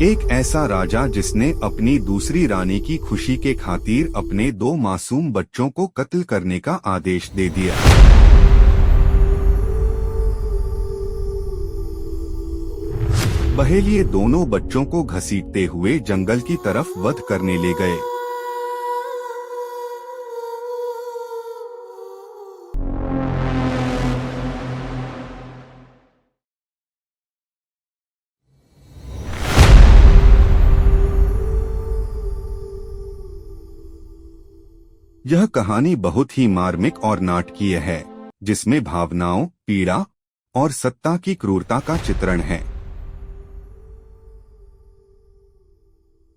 एक ऐसा राजा जिसने अपनी दूसरी रानी की खुशी के खातिर अपने 2 मासूम बच्चों को कत्ल करने का आदेश दे दिया। बहेलिये दोनों बच्चों को घसीटते हुए जंगल की तरफ वध करने ले गए। यह कहानी बहुत ही मार्मिक और नाटकीय है, जिसमें भावनाओं, पीड़ा और सत्ता की क्रूरता का चित्रण है।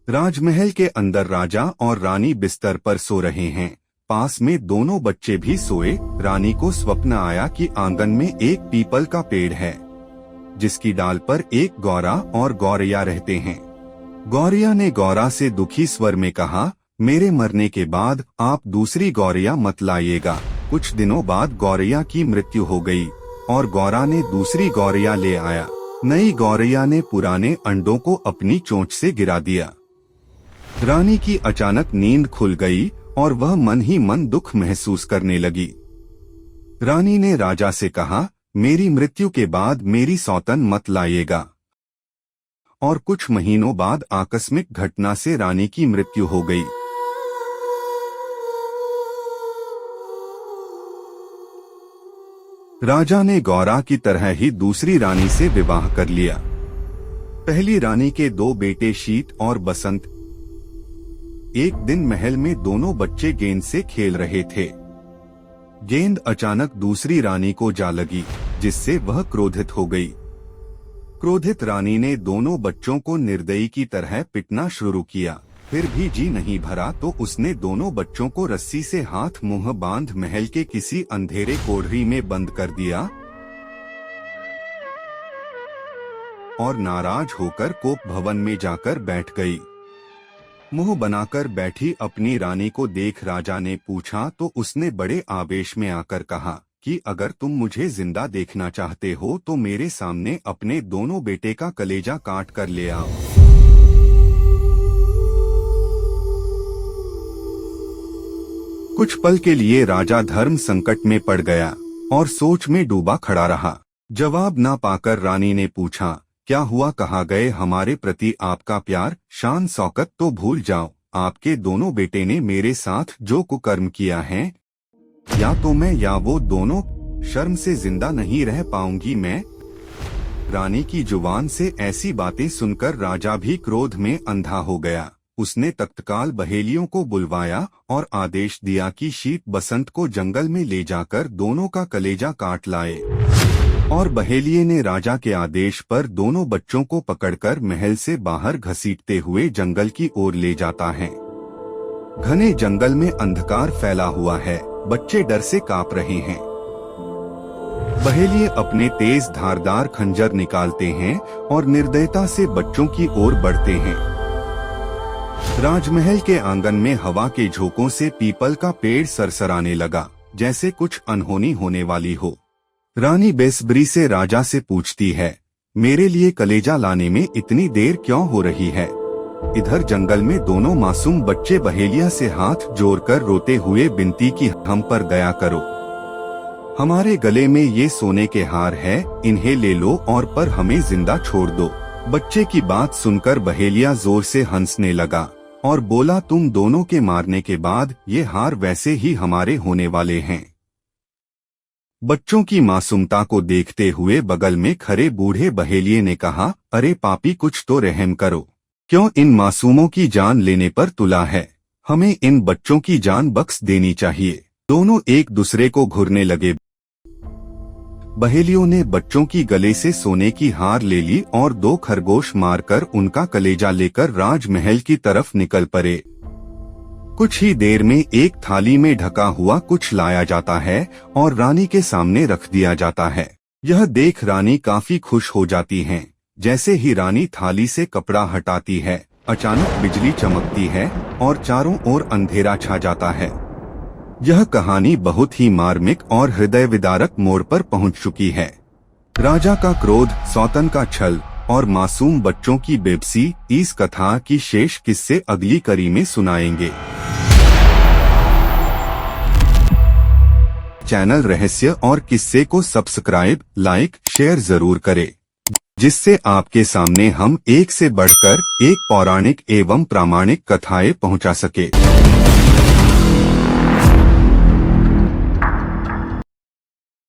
राजमहल के अंदर राजा और रानी बिस्तर पर सो रहे हैं। पास में दोनों बच्चे भी सोए। रानी को स्वप्न आया कि आंगन में एक पीपल का पेड़ है, जिसकी डाल पर एक गौरा और गौरैया रहते हैं। गौरैया ने गौरा से दुखी स्वर में कहा, मेरे मरने के बाद आप दूसरी गौरैया मत लाइएगा। कुछ दिनों बाद गौरैया की मृत्यु हो गई और गौरा ने दूसरी गौरैया ले आया। नई गौरैया ने पुराने अंडों को अपनी चोंच से गिरा दिया। रानी की अचानक नींद खुल गई और वह मन ही मन दुख महसूस करने लगी। रानी ने राजा से कहा, मेरी मृत्यु के बाद मेरी सौतन मत लाइएगा। और कुछ महीनों बाद आकस्मिक घटना से रानी की मृत्यु हो गई। राजा ने गौरा की तरह ही दूसरी रानी से विवाह कर लिया। पहली रानी के 2 बेटे शीत और बसंत। एक दिन महल में दोनों बच्चे गेंद से खेल रहे थे। गेंद अचानक दूसरी रानी को जा लगी, जिससे वह क्रोधित हो गई। क्रोधित रानी ने दोनों बच्चों को निर्दयी की तरह पिटना शुरू किया। फिर भी जी नहीं भरा तो उसने दोनों बच्चों को रस्सी से हाथ मुंह बांध महल के किसी अंधेरे कोठरी में बंद कर दिया और नाराज होकर कोप भवन में जाकर बैठ गई। मुंह बनाकर बैठी अपनी रानी को देख राजा ने पूछा तो उसने बड़े आवेश में आकर कहा कि अगर तुम मुझे जिंदा देखना चाहते हो तो मेरे सामने अपने दोनों बेटे का कलेजा काट कर ले आओ। कुछ पल के लिए राजा धर्म संकट में पड़ गया और सोच में डूबा खड़ा रहा। जवाब न पाकर रानी ने पूछा, क्या हुआ? कहा गए हमारे प्रति आपका प्यार, शान शौकत तो भूल जाओ। आपके दोनों बेटे ने मेरे साथ जो कुकर्म किया है, या तो मैं या वो दोनों शर्म से जिंदा नहीं रह पाऊंगी मैं। रानी की जुबान से ऐसी बातें सुनकर राजा भी क्रोध में अंधा हो गया। उसने तत्काल बहेलियों को बुलवाया और आदेश दिया कि शीत बसंत को जंगल में ले जाकर दोनों का कलेजा काट लाए। और बहेलिये ने राजा के आदेश पर दोनों बच्चों को पकड़कर महल से बाहर घसीटते हुए जंगल की ओर ले जाता है। घने जंगल में अंधकार फैला हुआ है। बच्चे डर से कांप रहे हैं। बहेलिये अपने तेज धारदार खंजर निकालते हैं और निर्दयता से बच्चों की ओर बढ़ते हैं। राजमहल के आंगन में हवा के झोंकों से पीपल का पेड़ सरसराने लगा, जैसे कुछ अनहोनी होने वाली हो। रानी बेसब्री से राजा से पूछती है, मेरे लिए कलेजा लाने में इतनी देर क्यों हो रही है? इधर जंगल में दोनों मासूम बच्चे बहेलिया से हाथ जोड़कर रोते हुए विनती की, हम पर दया करो। हमारे गले में ये सोने के हार है, इन्हें ले लो और पर हमें जिंदा छोड़ दो। बच्चे की बात सुनकर बहेलिया जोर से हंसने लगा और बोला, तुम दोनों के मारने के बाद ये हार वैसे ही हमारे होने वाले हैं। बच्चों की मासूमता को देखते हुए बगल में खड़े बूढ़े बहेलिये ने कहा, अरे पापी, कुछ तो रहम करो। क्यों इन मासूमों की जान लेने पर तुला है? हमें इन बच्चों की जान बख्श देनी चाहिए। दोनों एक दूसरे को घूरने लगे। बहेलियों ने बच्चों की गले से सोने की हार ले ली और 2 खरगोश मारकर उनका कलेजा लेकर राजमहल की तरफ निकल पड़े। कुछ ही देर में एक थाली में ढका हुआ कुछ लाया जाता है और रानी के सामने रख दिया जाता है। यह देख रानी काफी खुश हो जाती हैं। जैसे ही रानी थाली से कपड़ा हटाती है, अचानक बिजली चमकती है और चारों ओर अंधेरा छा जाता है। यह कहानी बहुत ही मार्मिक और हृदय विदारक मोड़ पर पहुंच चुकी है। राजा का क्रोध, सौतन का छल और मासूम बच्चों की बेबसी। इस कथा की शेष किस्से अगली कड़ी में सुनाएंगे। चैनल रहस्य और किस्से को सब्सक्राइब, लाइक, शेयर जरूर करें, जिससे आपके सामने हम एक से बढ़कर एक पौराणिक एवं प्रामाणिक कथाएं पहुंचा सके।